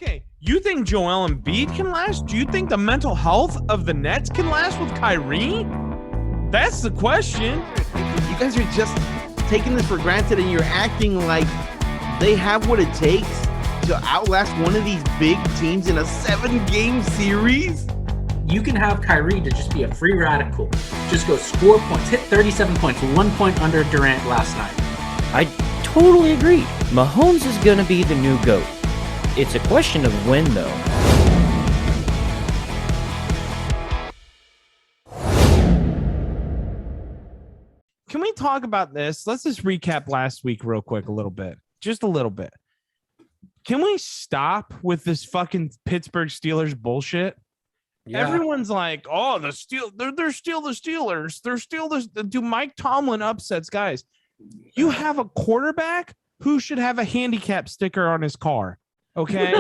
Okay, you think Joel Embiid can last? Do you think the mental health of the Nets can last with Kyrie? That's the question. You guys are just taking this for granted, and you're acting like they have what it takes to outlast one of these big teams in a 7-game series. You can have Kyrie to just be a free radical. Just go score points, hit 37 points, 1 point under Durant last night. I totally agree. Mahomes is going to be the new GOAT. It's a question of when, though. Can we talk about this? Let's just recap last week real quick a little bit. Just a little bit. Can we stop with this fucking Pittsburgh Steelers bullshit? Yeah. Everyone's like, oh, they're still the Steelers. They're still this. Do Mike Tomlin upsets guys? You have a quarterback who should have a handicap sticker on his car. Okay.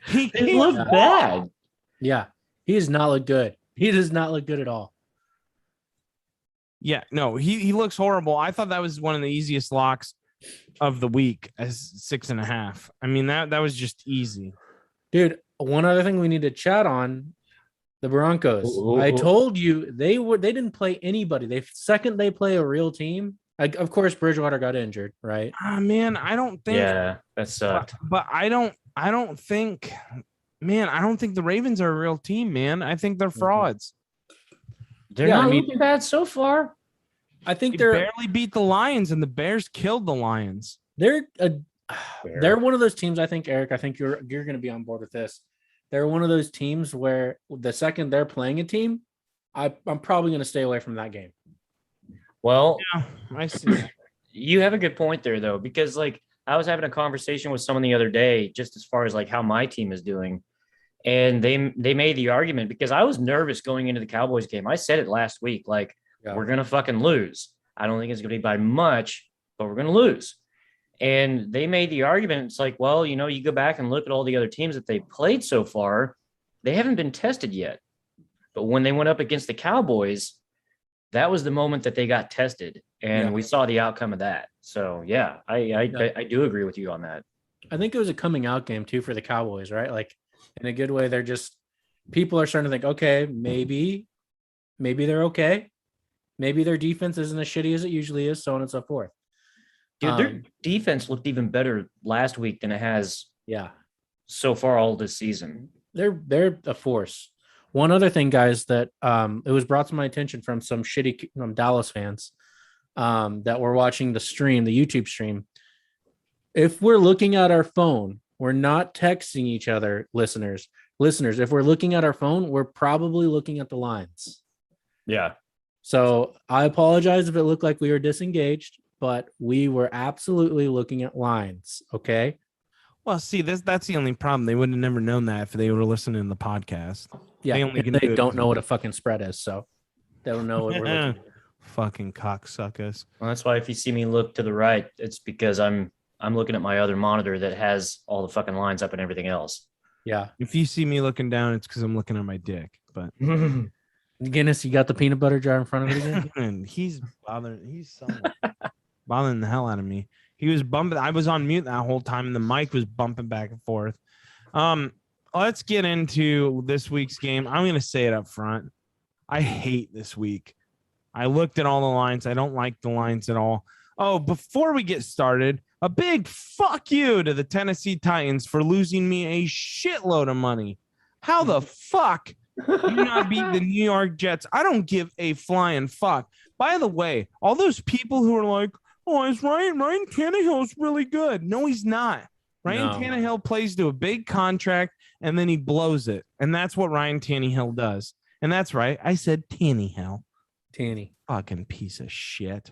He looks bad. Yeah. He does not look good. He does not look good at all. Yeah, no, he looks horrible. I thought that was one of the easiest locks of the week as 6.5. I mean, that was just easy. Dude, one other thing we need to chat on, the Broncos. Ooh. I told you they didn't play anybody. They play a real team. Of course, Bridgewater got injured, right? Man, I don't think. Yeah, that sucked. But I don't think. Man, I don't think the Ravens are a real team. Man, I think they're frauds. They're not looking bad so far. I think they barely beat the Lions, and the Bears killed the Lions. They're one of those teams. I think, Eric. I think you're going to be on board with this. They're one of those teams where the second they're playing a team, I'm probably going to stay away from that game. Well, yeah, I see. You have a good point there, though, because like I was having a conversation with someone the other day, just as far as like how my team is doing, and they made the argument because I was nervous going into the Cowboys game. I said it last week, like we're gonna fucking lose. I don't think it's gonna be by much, but we're gonna lose. And they made the argument. It's like, well, you go back and look at all the other teams that they've played so far, they haven't been tested yet. But when they went up against the Cowboys, that was the moment that they got tested, and we saw the outcome of that. So, yeah, I do agree with you on that. I think it was a coming out game, too, for the Cowboys, right? Like, in a good way, people are starting to think, okay, maybe they're okay. Maybe their defense isn't as shitty as it usually is, so on and so forth. Dude, their defense looked even better last week than it has so far all this season. They're a force. One other thing, guys, that it was brought to my attention from some shitty Dallas fans that were watching the YouTube stream. If we're looking at our phone, we're not texting each other, listeners. If we're looking at our phone, we're probably looking at the lines. Yeah. So I apologize if it looked like we were disengaged, but we were absolutely looking at lines. Okay. Well, see, that's the only problem. They would have never known that if they were listening to the podcast. Yeah, they don't know what a fucking spread is, so they don't know what we're looking at. Fucking cocksuckers. Well, that's why if you see me look to the right, it's because I'm looking at my other monitor that has all the fucking lines up and everything else. Yeah. If you see me looking down, it's because I'm looking at my dick. But Guinness, you got the peanut butter jar in front of it again? And he's bothering the hell out of me. He was bumping. I was on mute that whole time, and the mic was bumping back and forth. Let's get into this week's game. I'm going to say it up front. I hate this week. I looked at all the lines. I don't like the lines at all. Oh, before we get started, a big fuck you to the Tennessee Titans for losing me a shitload of money. How the fuck do you not beat the New York Jets? I don't give a flying fuck. By the way, all those people who are like, oh, is Ryan Tannehill's really good. No, he's not. Ryan Tannehill plays to a big contract, and then he blows it. And that's what Ryan Tannehill does. And that's right. I said Tannehill. Tanny. Fucking piece of shit.